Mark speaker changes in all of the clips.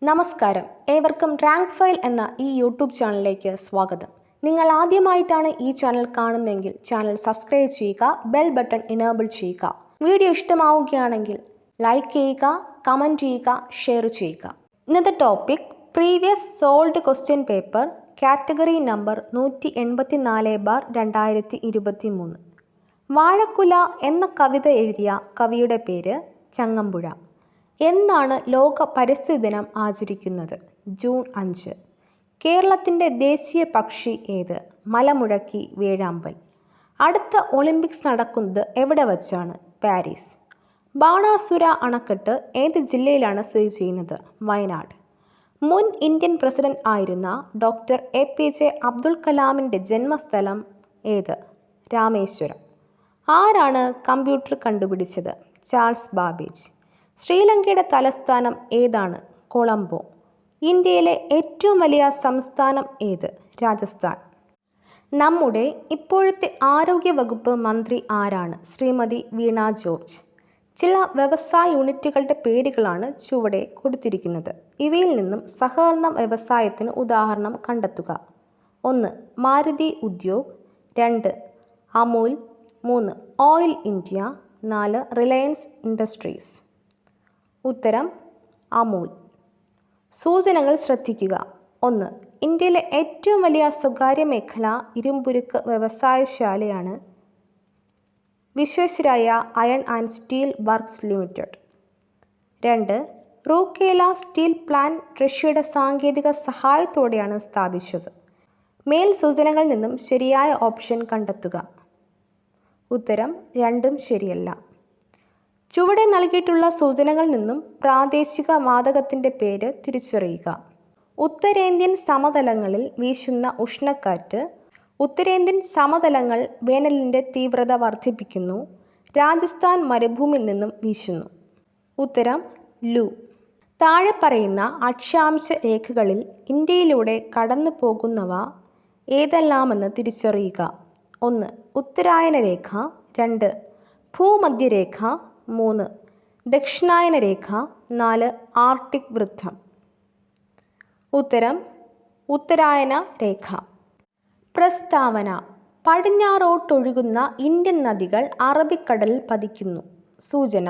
Speaker 1: നമസ്കാരം, ഏവർക്കും rank file എന്ന ഈ യൂട്യൂബ് ചാനലിലേക്ക് സ്വാഗതം. നിങ്ങൾ ആദ്യമായിട്ടാണ് ഈ ചാനൽ കാണുന്നതെങ്കിൽ ചാനൽ സബ്സ്ക്രൈബ് ചെയ്യുക, ബെൽ ബട്ടൺ ഇനേബിൾ ചെയ്യുക. വീഡിയോ ഇഷ്ടമാവുകയാണെങ്കിൽ ലൈക്ക് ചെയ്യുക, കമൻറ്റ് ചെയ്യുക, ഷെയർ ചെയ്യുക. ഇന്നത്തെ topic previous solved question paper category number 184/2023. വാഴക്കുല എന്ന കവിത എഴുതിയ കവിയുടെ പേര് ചങ്ങമ്പുഴ. എന്നാണ് ലോക പരിസ്ഥിതി ദിനം ആചരിക്കുന്നത്? ജൂൺ 5. കേരളത്തിൻ്റെ ദേശീയ പക്ഷി ഏത്? മലമുഴക്കി വേഴാമ്പൽ. അടുത്ത ഒളിമ്പിക്സ് നടക്കുന്നത് എവിടെ വച്ചാണ്? പാരീസ്. ബാണാസുര അണക്കെട്ട് ഏത് ജില്ലയിലാണ് സ്ഥിതി ചെയ്യുന്നത്? വയനാട്. മുൻ ഇന്ത്യൻ പ്രസിഡന്റ് ആയിരുന്ന ഡോക്ടർ APJ അബ്ദുൽ കലാമിൻ്റെ ജന്മസ്ഥലം ഏത്? രാമേശ്വരം. ആരാണ് കമ്പ്യൂട്ടർ കണ്ടുപിടിച്ചത്? Charles Babbage. ശ്രീലങ്കയുടെ തലസ്ഥാനം ഏതാണ്? കൊളംബോ. ഇന്ത്യയിലെ ഏറ്റവും വലിയ സംസ്ഥാനം ഏത്? രാജസ്ഥാൻ. നമ്മുടെ ഇപ്പോഴത്തെ ആരോഗ്യ വകുപ്പ് മന്ത്രി ആരാണ്? ശ്രീമതി വീണ ജോർജ്. ചില വ്യവസായ യൂണിറ്റുകളുടെ പേരുകളാണ് ചുവടെ കൊടുത്തിരിക്കുന്നത്. ഇവയിൽ നിന്നും സഹകരണ വ്യവസായത്തിന് ഉദാഹരണം കണ്ടെത്തുക. 1. Maruti Udyog. 2. Amul. 3. Oil India. 4. Reliance industries. ഉത്തരം അമൂൽ. സൂചനകൾ ശ്രദ്ധിക്കുക. 1. ഇന്ത്യയിലെ ഏറ്റവും വലിയ സ്വകാര്യ മേഖല ഇരുമ്പുരുക്ക് വ്യവസായശാലയാണ് Visvesvaraya iron and steel works limited. 2. Rourkela steel plant റഷ്യയുടെ സാങ്കേതിക സഹായത്തോടെയാണ് സ്ഥാപിച്ചത്. മേൽ സൂചനകളിൽ നിന്നും ശരിയായ ഓപ്ഷൻ കണ്ടെത്തുക. ഉത്തരം രണ്ടും ശരിയല്ല. ചുവടെ നൽകിയിട്ടുള്ള സൂചനകളിൽ നിന്നും പ്രാദേശിക വാതകത്തിൻ്റെ പേര് തിരിച്ചറിയുക. ഉത്തരേന്ത്യൻ സമതലങ്ങളിൽ വീശുന്ന ഉഷ്ണക്കാറ്റ്. ഉത്തരേന്ത്യൻ സമതലങ്ങൾ വേനലിൻ്റെ തീവ്രത വർദ്ധിപ്പിക്കുന്നു. രാജസ്ഥാൻ മരുഭൂമിയിൽ നിന്നും വീശുന്നു. ഉത്തരം ലു. താഴെ പറയുന്ന അക്ഷാംശ രേഖകളിൽ ഇന്ത്യയിലൂടെ കടന്നു പോകുന്നവ ഏതെല്ലാമെന്ന് തിരിച്ചറിയുക. 1. ഉത്തരായന രേഖ. 2. ഭൂമധ്യരേഖ. 3. ദക്ഷിണായന രേഖ. 4. ആർട്ടിക് വൃത്തം. ഉത്തരം ഉത്തരായന രേഖ. പ്രസ്താവന: പടിഞ്ഞാറോട്ടൊഴുകുന്ന ഇന്ത്യൻ നദികൾ അറബിക്കടലിൽ പതിക്കുന്നു. സൂചന: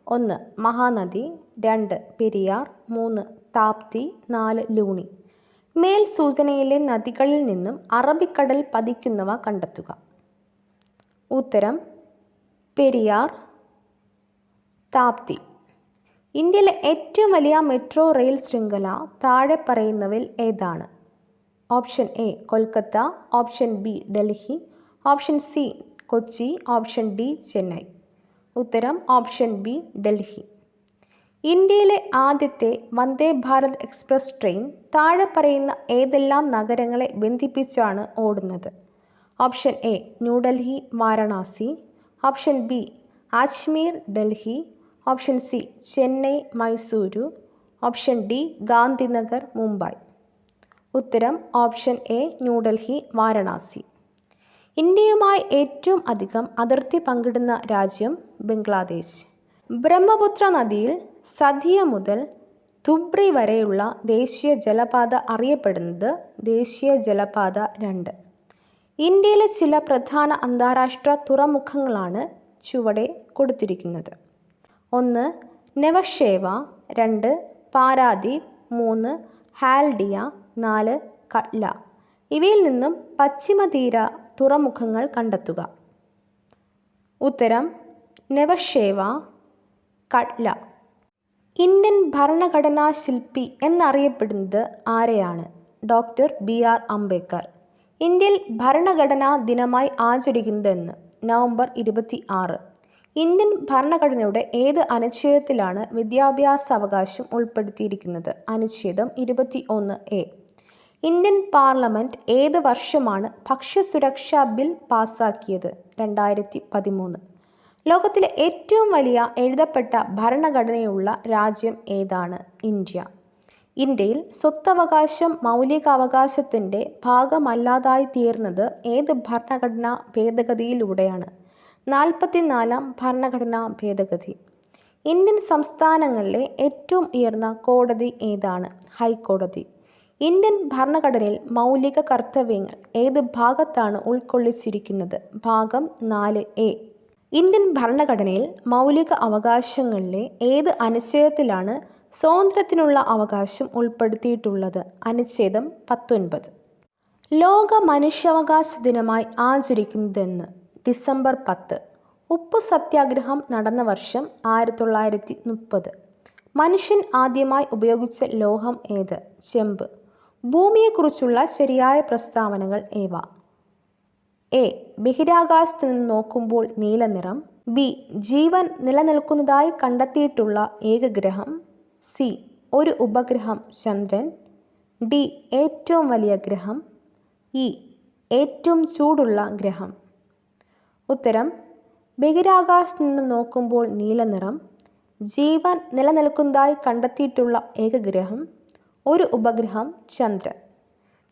Speaker 1: 1. മഹാനദി. 2. പെരിയാർ. 3. താപ്തി. 4. ലൂണി. മേൽ സൂചനയിലെ നദികളിൽ നിന്നും അറബിക്കടൽ പതിക്കുന്നവ കണ്ടെത്തുക. ഉത്തരം പെരിയാർ, താപ്തി. ഇന്ത്യയിലെ ഏറ്റവും വലിയ മെട്രോ റെയിൽ ശൃംഖല താഴെ പറയുന്നവയിൽ ഏതാണ്? Option A Kolkata. Option B Delhi. Option C Kochi. Option D Chennai. ഉത്തരം ഓപ്ഷൻ ബി ഡൽഹി. ഇന്ത്യയിലെ ആദ്യത്തെ വന്ദേ ഭാരത് എക്സ്പ്രസ് ട്രെയിൻ താഴെ പറയുന്ന ഏതെല്ലാം നഗരങ്ങളെ ബന്ധിപ്പിച്ചാണ് ഓടുന്നത്? Option A New Delhi Varanasi. Option B Ajmer Delhi. Option C Chennai Mysuru. Option D Gandhinagar Mumbai. ഉത്തരം ഓപ്ഷൻ എ ന്യൂഡൽഹി വാരണാസി. ഇന്ത്യയുമായി ഏറ്റവും അധികം അതിർത്തി പങ്കിടുന്ന രാജ്യം ബംഗ്ലാദേശ്. ബ്രഹ്മപുത്ര നദിയിൽ സതിയ മുതൽ ധുബ്രി വരെയുള്ള ദേശീയ ജലപാത അറിയപ്പെടുന്നത് ദേശീയ ജലപാത 2. ഇന്ത്യയിലെ ചില പ്രധാന അന്താരാഷ്ട്ര തുറമുഖങ്ങളാണ് ചുവടെ കൊടുത്തിരിക്കുന്നത്. 1. നെവഷേവ. 2. പാരാദീപ്. 3. ഹാൽഡിയ. 4. കട്ല. ഇവയിൽ നിന്നും പശ്ചിമതീര തുറമുഖങ്ങൾ കണ്ടെത്തുക. ഉത്തരം നെവഷേവ, കട്ല. ഇന്ത്യൻ ഭരണഘടനാ ശില്പി എന്നറിയപ്പെടുന്നത് ആരെയാണ്? Doctor BR Ambedkar. ഇന്ത്യയിൽ ഭരണഘടനാ ദിനമായി ആചരിക്കുന്നതെന്ന്? നവംബർ 26. ഇന്ത്യൻ ഭരണഘടനയുടെ ഏത് അനുച്ഛേദത്തിലാണ് വിദ്യാഭ്യാസ അവകാശം ഉൾപ്പെടുത്തിയിരിക്കുന്നത്? അനുച്ഛേദം 21A. ഇന്ത്യൻ പാർലമെൻറ്റ് ഏത് വർഷമാണ് ഭക്ഷ്യസുരക്ഷാ ബിൽ പാസാക്കിയത്? 2013. ലോകത്തിലെ ഏറ്റവും വലിയ എഴുതപ്പെട്ട ഭരണഘടനയുള്ള രാജ്യം ഏതാണ്? ഇന്ത്യ. ഇന്ത്യയിൽ സ്വത്തവകാശം മൗലികാവകാശത്തിൻ്റെ ഭാഗമല്ലാതായി തീർന്നത് ഏത് ഭരണഘടനാ ഭേദഗതിയിലൂടെയാണ്? 44-ാം ഭരണഘടനാ ഭേദഗതി. ഇന്ത്യൻ സംസ്ഥാനങ്ങളിലെ ഏറ്റവും ഉയർന്ന കോടതി ഏതാണ്? ഹൈക്കോടതി. ഇന്ത്യൻ ഭരണഘടനയിൽ മൗലിക കർത്തവ്യങ്ങൾ ഏത് ഭാഗത്താണ് ഉൾക്കൊള്ളിച്ചിരിക്കുന്നത്? ഭാഗം 4A. ഇന്ത്യൻ ഭരണഘടനയിൽ മൗലിക അവകാശങ്ങളിലെ ഏത് അനുച്ഛേദത്തിലാണ് സ്വാതന്ത്ര്യത്തിനുള്ള അവകാശം ഉൾപ്പെടുത്തിയിട്ടുള്ളത്? അനുച്ഛേദം 19. ലോക മനുഷ്യാവകാശ ദിനമായി ആചരിക്കുന്നതെന്ന്? ഡിസംബർ 10. ഉപ്പു സത്യാഗ്രഹം നടന്ന വർഷം 1930. മനുഷ്യൻ ആദ്യമായി ഉപയോഗിച്ച ലോഹം ഏത്? ചെമ്പ്. ഭൂമിയെക്കുറിച്ചുള്ള ശരിയായ പ്രസ്താവനകൾ ഏവ? എ. ബഹിരാകാശത്തു നിന്ന് നോക്കുമ്പോൾ നീലനിറം. ബി. ജീവൻ നിലനിൽക്കുന്നതായി കണ്ടെത്തിയിട്ടുള്ള ഏക ഗ്രഹം. സി. ഒരു ഉപഗ്രഹം ചന്ദ്രൻ. ഡി. ഏറ്റവും വലിയ ഗ്രഹം. ഇ. ഏറ്റവും ചൂടുള്ള ഗ്രഹം. ഉത്തരം: ബഹിരാകാശത്തു നിന്ന് നോക്കുമ്പോൾ നീലനിറം, ജീവൻ നിലനിൽക്കുന്നതായി കണ്ടെത്തിയിട്ടുള്ള ഏക ഗ്രഹം, ഒരു ഉപഗ്രഹം ചന്ദ്രൻ.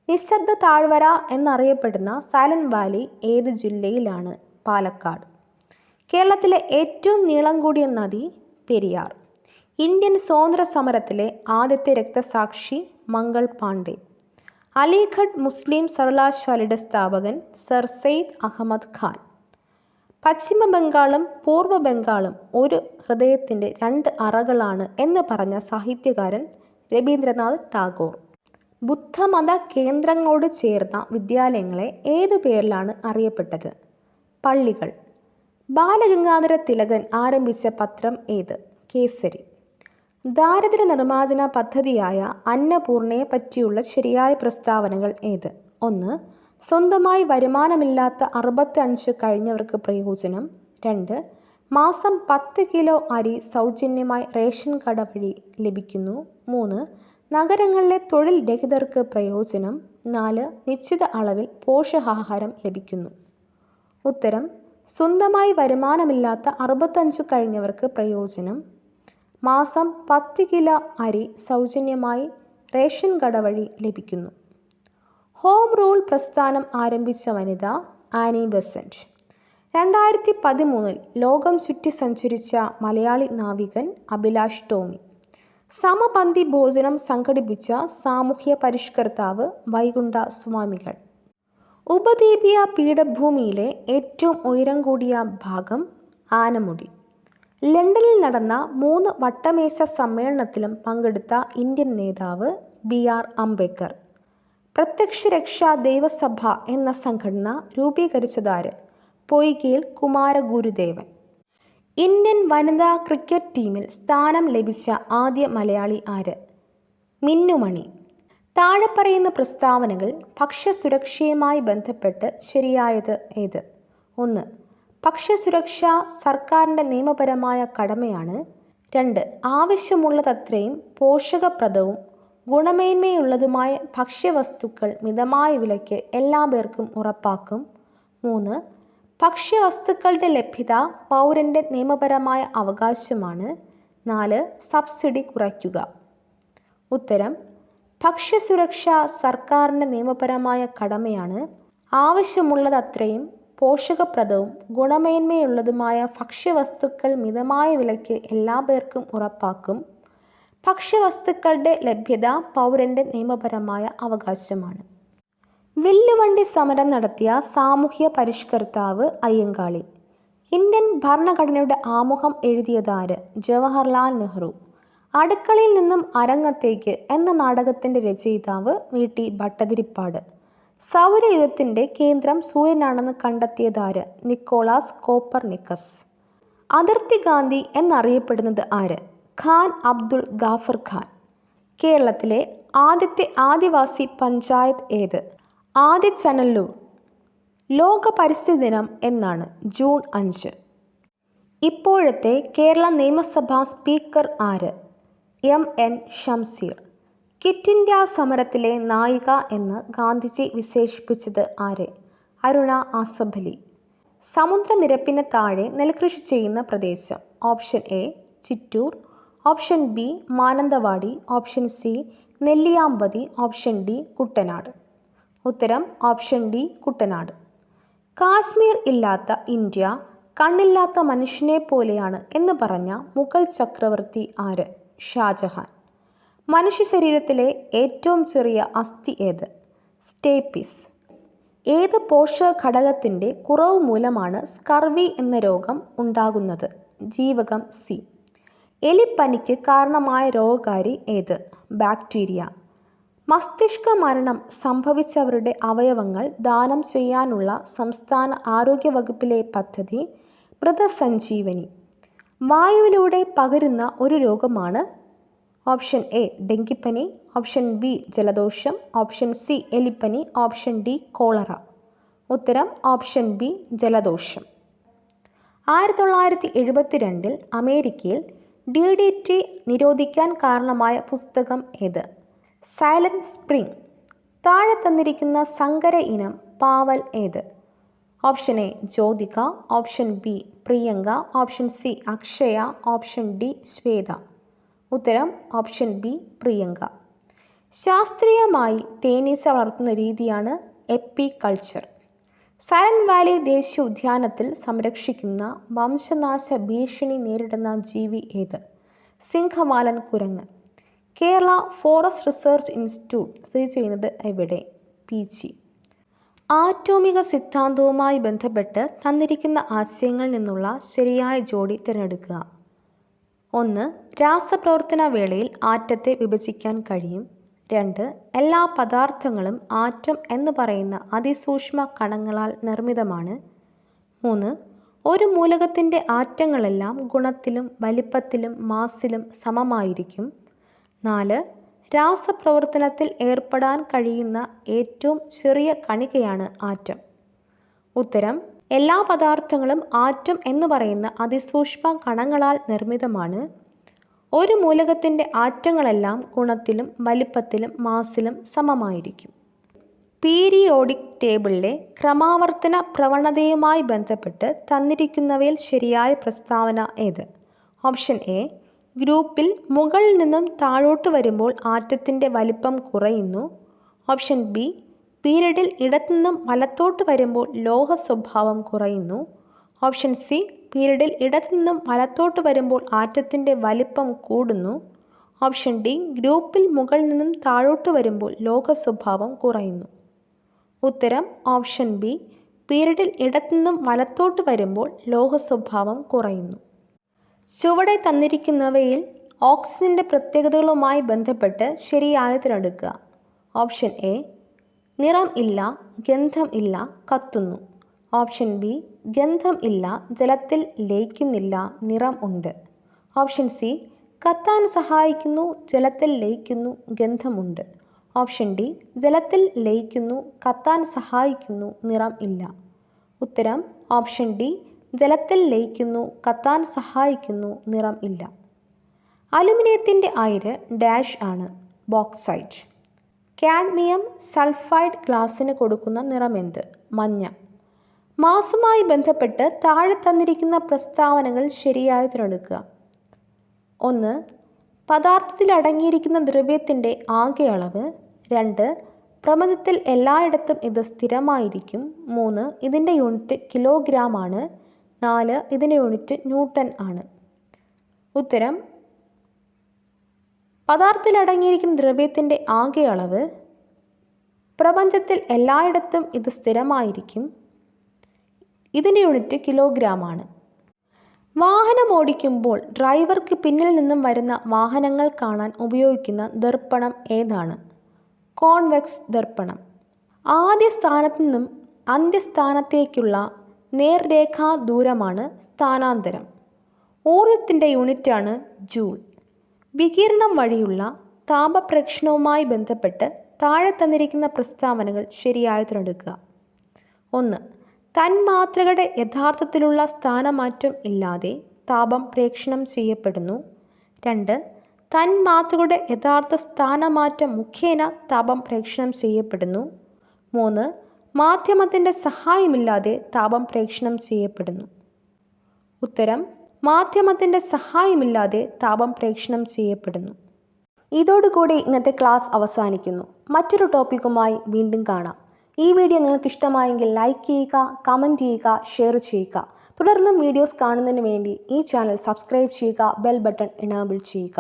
Speaker 1: നിശബ്ദ താഴ്വര എന്നറിയപ്പെടുന്ന സൈലന്റ് വാലി ഏത് ജില്ലയിലാണ്? പാലക്കാട്. കേരളത്തിലെ ഏറ്റവും നീളം കൂടിയ നദി? പെരിയാർ. ഇന്ത്യൻ സ്വാതന്ത്ര്യ സമരത്തിലെ ആദ്യത്തെ രക്തസാക്ഷി? മംഗൾ പാണ്ഡെ. അലിഗഡ് മുസ്ലിം സർവകലാശാലയുടെ സ്ഥാപകൻ? സർ സെയ്ദ് അഹമ്മദ് ഖാൻ. പശ്ചിമ ബംഗാളും പൂർവ്വ ബംഗാളും ഒരു ഹൃദയത്തിൻ്റെ 2 അറകളാണ് എന്ന് പറഞ്ഞ സാഹിത്യകാരൻ? രവീന്ദ്രനാഥ് ടാഗോർ. ബുദ്ധമത കേന്ദ്രങ്ങളോട് ചേർന്ന വിദ്യാലയങ്ങളെ ഏതു പേരിലാണ് അറിയപ്പെട്ടത്? പള്ളികൾ. ബാലഗംഗാധര തിലകൻ ആരംഭിച്ച പത്രം ഏത്? കേസരി. ദാരിദ്ര്യ നിർമ്മാർജ്ജന പദ്ധതിയായ അന്നപൂർണയെ പറ്റിയുള്ള ശരിയായ പ്രസ്താവനകൾ ഏത്? 1. സ്വന്തമായി വരുമാനമില്ലാത്ത 65 കഴിഞ്ഞവർക്ക് പ്രയോജനം. 2. മാസം 10 കിലോ അരി സൗജന്യമായി റേഷൻ കട വഴി ലഭിക്കുന്നു. 3. നഗരങ്ങളിലെ തൊഴിൽ രഹിതർക്ക് പ്രയോജനം. 4. നിശ്ചിത അളവിൽ പോഷകാഹാരം ലഭിക്കുന്നു. ഉത്തരം: സ്വന്തമായി വരുമാനമില്ലാത്ത 65 കഴിഞ്ഞവർക്ക് പ്രയോജനം. മാസം 10 കിലോ അരി സൗജന്യമായി റേഷൻ കട വഴി ലഭിക്കുന്നു. ഹോം റൂൾ പ്രസ്ഥാനം ആരംഭിച്ച വനിത? Annie Besant. 2013 ലോകം ചുറ്റി സഞ്ചരിച്ച മലയാളി നാവികൻ? അഭിലാഷ് ടോമി. സമപന്തി ഭോജനം സംഘടിപ്പിച്ച സാമൂഹ്യ പരിഷ്കർത്താവ്? വൈകുണ്ഠ സ്വാമികൾ. ഉപദ്വീപീയ പീഠഭൂമിയിലെ ഏറ്റവും ഉയരം കൂടിയ ഭാഗം? ആനമുടി. ലണ്ടനിൽ നടന്ന 3 വട്ടമേശ സമ്മേളനത്തിലും പങ്കെടുത്ത ഇന്ത്യൻ നേതാവ്? BR അംബേദ്കർ. പ്രത്യക്ഷ രക്ഷാ ദൈവസഭ എന്ന സംഘടന രൂപീകരിച്ചതാര്? പൊയ്കയിൽ കുമാരഗുരുദേവൻ. ഇന്ത്യൻ വനിതാ ക്രിക്കറ്റ് ടീമിൽ സ്ഥാനം ലഭിച്ച ആദ്യ മലയാളി ആര്? മിന്നുമണി. താഴെ പറയുന്ന പ്രസ്താവനകൾ ഭക്ഷ്യസുരക്ഷയുമായി ബന്ധപ്പെട്ട് ശരിയായത് ഏത്? 1. ഭക്ഷ്യസുരക്ഷ സർക്കാരിൻ്റെ നിയമപരമായ കടമയാണ്. 2. ആവശ്യമുള്ളതത്രയും പോഷകപ്രദവും ഗുണമേന്മയുള്ളതുമായ ഭക്ഷ്യവസ്തുക്കൾ മിതമായ വിലയ്ക്ക് എല്ലാ പേർക്കും ഉറപ്പാക്കും. 3. ഭക്ഷ്യവസ്തുക്കളുടെ ലഭ്യത പൗരൻ്റെ നിയമപരമായ അവകാശമാണ്. 4. സബ്സിഡി കുറയ്ക്കുക. ഉത്തരം: ഭക്ഷ്യസുരക്ഷ സർക്കാരിൻ്റെ നിയമപരമായ കടമയാണ്. ആവശ്യമുള്ളതത്രയും പോഷകപ്രദവും ഗുണമേന്മയുള്ളതുമായ ഭക്ഷ്യവസ്തുക്കൾ മിതമായ വിലയ്ക്ക് എല്ലാ പേർക്കും ഉറപ്പാക്കും. ഭക്ഷ്യവസ്തുക്കളുടെ ലഭ്യത പൗരൻ്റെ നിയമപരമായ അവകാശമാണ്. വില്ലുവണ്ടി സമരം നടത്തിയ സാമൂഹ്യ പരിഷ്കർത്താവ്? അയ്യങ്കാളി. ഇന്ത്യൻ ഭരണഘടനയുടെ ആമുഖം എഴുതിയതാര്? ജവഹർലാൽ നെഹ്റു. അടുക്കളയിൽ നിന്നും അരങ്ങത്തേക്ക് എന്ന നാടകത്തിൻ്റെ രചയിതാവ്? VT ഭട്ടതിരിപ്പാട്. സൗരയൂഥത്തിൻ്റെ കേന്ദ്രം സൂര്യനാണെന്ന് കണ്ടെത്തിയതാര്? Nicholas Copernicus. അതിർത്തി ഗാന്ധി എന്നറിയപ്പെടുന്നത് ആര്? ഖാൻ അബ്ദുൾ ഗാഫർ ഖാൻ. കേരളത്തിലെ ആദ്യത്തെ ആദിവാസി പഞ്ചായത്ത് ഏത്? ആദിച്ചനല്ലൂർ. ലോക പരിസ്ഥിതി ദിനം എന്നാണ്? ജൂൺ 5. ഇപ്പോഴത്തെ കേരള നിയമസഭാ സ്പീക്കർ ആര്? MN ഷംസീർ. ക്വിറ്റ് ഇന്ത്യ സമരത്തിലെ നായിക എന്ന് ഗാന്ധിജി വിശേഷിപ്പിച്ചത് ആരെ? അരുണ ആസഫലി. സമുദ്രനിരപ്പിന് താഴെ നെൽകൃഷി ചെയ്യുന്ന പ്രദേശം? Option A Chittur, option B Mananthavady, option C Nelliyampathy, option D Kuttanad. ഉത്തരം ഓപ്ഷൻ ഡി കുട്ടനാട്. കാശ്മീർ ഇല്ലാത്ത ഇന്ത്യ കണ്ണില്ലാത്ത മനുഷ്യനെ പോലെയാണ് എന്ന് പറഞ്ഞ മുഗൾ ചക്രവർത്തി ആര്? ഷാജഹാൻ. മനുഷ്യ ശരീരത്തിലെ ഏറ്റവും ചെറിയ അസ്ഥി ഏത്? സ്റ്റേപ്പീസ്. ഏത് പോഷക ഘടകത്തിൻ്റെ കുറവ് മൂലമാണ് സ്കർവി എന്ന രോഗം ഉണ്ടാകുന്നത്? ജീവകം സി. എലിപ്പനിക്ക് കാരണമായ രോഗകാരി ഏത്? ബാക്ടീരിയ. മസ്തിഷ്ക മരണം സംഭവിച്ചവരുടെ അവയവങ്ങൾ ദാനം ചെയ്യാനുള്ള സംസ്ഥാന ആരോഗ്യ വകുപ്പിലെ പദ്ധതി മൃതസഞ്ജീവനി. വായുവിലൂടെ പകരുന്ന ഒരു രോഗമാണ്? ഓപ്ഷൻ എ ഡെങ്കിപ്പനി, ഓപ്ഷൻ ബി ജലദോഷം, ഓപ്ഷൻ സി എലിപ്പനി, ഓപ്ഷൻ ഡി കോളറ. ഉത്തരം ഓപ്ഷൻ ബി ജലദോഷം. 1972 അമേരിക്കയിൽ DDT നിരോധിക്കാൻ കാരണമായ പുസ്തകം ഏത്? Silent spring. താഴെ തന്നിരിക്കുന്ന സങ്കര ഇനം പാവൽ ഏത്? Option A Jyothika, option B Priyanka, option C Akshaya, option D Shweta. ഉത്തരം ഓപ്ഷൻ ബി പ്രിയങ്ക. ശാസ്ത്രീയമായി തേനീച്ച വളർത്തുന്ന രീതിയാണ് എപ്പികൾച്ചർ. സൈലന്റ് വാലി ദേശീയ ഉദ്യാനത്തിൽ സംരക്ഷിക്കുന്ന വംശനാശ ഭീഷണി നേരിടുന്ന ജീവി ഏത്? സിംഹവാലൻ കുരങ്ങ്. കേരള ഫോറസ്റ്റ് റിസർച്ച് ഇൻസ്റ്റിറ്റ്യൂട്ട് സ്ഥിതി ചെയ്യുന്നത് എവിടെ? പീച്ചി. ആറ്റോമിക സിദ്ധാന്തവുമായി ബന്ധപ്പെട്ട് തന്നിരിക്കുന്ന ആശയങ്ങളിൽ നിന്നുള്ള ശരിയായ ജോഡി തിരഞ്ഞെടുക്കുക. 1. രാസപ്രവർത്തന വേളയിൽ ആറ്റത്തെ വിഭജിക്കാൻ കഴിയും. 2. എല്ലാ പദാർത്ഥങ്ങളും ആറ്റം എന്ന് പറയുന്ന അതിസൂക്ഷ്മ കണങ്ങളാൽ നിർമ്മിതമാണ്. 3. ഒരു മൂലകത്തിൻ്റെ ആറ്റങ്ങളെല്ലാം ഗുണത്തിലും വലിപ്പത്തിലും മാസിലും സമമായിരിക്കും. 4. രാസപ്രവർത്തനത്തിൽ ഏർപ്പെടാൻ കഴിയുന്ന ഏറ്റവും ചെറിയ കണികയാണ് ആറ്റം. ഉത്തരം എല്ലാ പദാർത്ഥങ്ങളും ആറ്റം എന്ന് പറയുന്ന അതിസൂക്ഷ്മ കണങ്ങളാൽ നിർമ്മിതമാണ്. ഒരു മൂലകത്തിൻ്റെ ആറ്റങ്ങളെല്ലാം ഗുണത്തിലും വലിപ്പത്തിലും മാസിലും സമമായിരിക്കും. പീരിയോഡിക് ടേബിളിലെ ക്രമാവർത്തന പ്രവണതയുമായി ബന്ധപ്പെട്ട് തന്നിരിക്കുന്നവയിൽ ശരിയായ പ്രസ്താവന ഏത്? ഓപ്ഷൻ എ ഗ്രൂപ്പിൽ മുകളിൽ നിന്നും താഴോട്ട് വരുമ്പോൾ ആറ്റത്തിൻ്റെ വലിപ്പം കുറയുന്നു. ഓപ്ഷൻ ബി പീരിയഡിൽ ഇടത്തുനിന്നും വലത്തോട്ട് വരുമ്പോൾ ലോഹ സ്വഭാവം കുറയുന്നു. ഓപ്ഷൻ സി പീരിയഡിൽ ഇടത്തുനിന്നും വലത്തോട്ട് വരുമ്പോൾ ആറ്റത്തിൻ്റെ വലിപ്പം കൂടുന്നു. ഓപ്ഷൻ ഡി ഗ്രൂപ്പിൽ മുകളിൽ നിന്നും താഴോട്ട് വരുമ്പോൾ ലോഹ സ്വഭാവം കുറയുന്നു. ഉത്തരം ഓപ്ഷൻ ബി പീരിയഡിൽ ഇടത്തുനിന്നും വലത്തോട്ട് വരുമ്പോൾ ലോഹ സ്വഭാവം കുറയുന്നു. ചുവടെ തന്നിരിക്കുന്നവയിൽ ഓക്സിജൻ്റെ പ്രത്യേകതകളുമായി ബന്ധപ്പെട്ട് ശരിയായ തിരഞ്ഞെടുക്കുക. ഓപ്ഷൻ എ നിറം ഇല്ല, ഗന്ധം ഇല്ല, കത്തുന്നു. ഓപ്ഷൻ ബി ഗന്ധം ഇല്ല, ജലത്തിൽ ലയിക്കുന്നില്ല, നിറം ഉണ്ട്. ഓപ്ഷൻ സി കത്താൻ സഹായിക്കുന്നു, ജലത്തിൽ ലയിക്കുന്നു, ഗന്ധമുണ്ട്. ഓപ്ഷൻ ഡി ജലത്തിൽ ലയിക്കുന്നു, കത്താൻ സഹായിക്കുന്നു, നിറം ഇല്ല. ഉത്തരം ഓപ്ഷൻ ഡി ജലത്തിൽ ലയിക്കുന്നു, കത്താൻ സഹായിക്കുന്നു, നിറം ഇല്ല. അലുമിനിയത്തിൻ്റെ അയിര് ഡാഷ് ആണ്? ബോക്സൈറ്റ്. കാഡ്മിയം സൾഫൈഡ് ഗ്ലാസിന് കൊടുക്കുന്ന നിറമെന്ത്? മഞ്ഞ. മാസുമായി ബന്ധപ്പെട്ട് താഴെ തന്നിരിക്കുന്ന പ്രസ്താവനകൾ ശരിയായി തിരഞ്ഞെടുക്കുക. 1. പദാർത്ഥത്തിൽ അടങ്ങിയിരിക്കുന്ന ദ്രവ്യത്തിൻ്റെ ആകെ അളവ്. 2. പ്രപഞ്ചത്തിൽ എല്ലായിടത്തും ഇത് സ്ഥിരമായിരിക്കും. 3. ഇതിൻ്റെ യൂണിറ്റ് കിലോഗ്രാം ആണ്. 4. ഇതിൻ്റെ യൂണിറ്റ് ന്യൂട്ടൺ ആണ്. ഉത്തരം പദാർത്ഥത്തിൽ അടങ്ങിയിരിക്കുന്ന ദ്രവ്യത്തിൻ്റെ ആകെ അളവ്. പ്രപഞ്ചത്തിൽ എല്ലായിടത്തും ഇത് സ്ഥിരമായിരിക്കും. ഇതിൻ്റെ യൂണിറ്റ് കിലോഗ്രാം ആണ്. വാഹനം ഓടിക്കുമ്പോൾ ഡ്രൈവർക്ക് പിന്നിൽ നിന്നും വരുന്ന വാഹനങ്ങൾ കാണാൻ ഉപയോഗിക്കുന്ന ദർപ്പണം ഏതാണ്? കോൺവെക്സ് ദർപ്പണം. ആദ്യ സ്ഥാനത്തു നിന്നും അന്ത്യസ്ഥാനത്തേക്കുള്ള നേർരേഖാ ദൂരമാണ് സ്ഥാനാന്തരം. ഊർജത്തിൻ്റെ യൂണിറ്റാണ് ജൂൾ. വികിരണം വഴിയുള്ള താപപ്രേഷണവുമായി ബന്ധപ്പെട്ട് താഴെ തന്നിരിക്കുന്ന പ്രസ്താവനകൾ ശരിയായി തിരഞ്ഞെടുക്കുക. 1. തന്മാത്രകളുടെ യഥാർത്ഥത്തിലുള്ള സ്ഥാനമാറ്റം ഇല്ലാതെ താപം പ്രേഷണം ചെയ്യപ്പെടുന്നു. 2. തന്മാത്രകളുടെ യഥാർത്ഥ സ്ഥാനമാറ്റം മുഖേന താപം പ്രേഷണം ചെയ്യപ്പെടുന്നു. 3. മാധ്യമത്തിൻ്റെ സഹായമില്ലാതെ താപം പ്രേഷണം ചെയ്യപ്പെടുന്നു. ഉത്തരം മാധ്യമത്തിൻ്റെ സഹായമില്ലാതെ താപം പ്രേഷണം ചെയ്യപ്പെടുന്നു. ഇതോടുകൂടി ഇന്നത്തെ ക്ലാസ് അവസാനിക്കുന്നു. മറ്റൊരു ടോപ്പിക്കുമായി വീണ്ടും കാണാം. ഈ വീഡിയോ നിങ്ങൾക്ക് ഇഷ്ടമായെങ്കിൽ ലൈക്ക് ചെയ്യുക, കമൻറ്റ് ചെയ്യുക, ഷെയർ ചെയ്യുക. തുടർന്നും വീഡിയോസ് കാണുന്നതിന് വേണ്ടി ഈ ചാനൽ സബ്സ്ക്രൈബ് ചെയ്യുക, ബെൽ ബട്ടൺ എനേബിൾ ചെയ്യുക.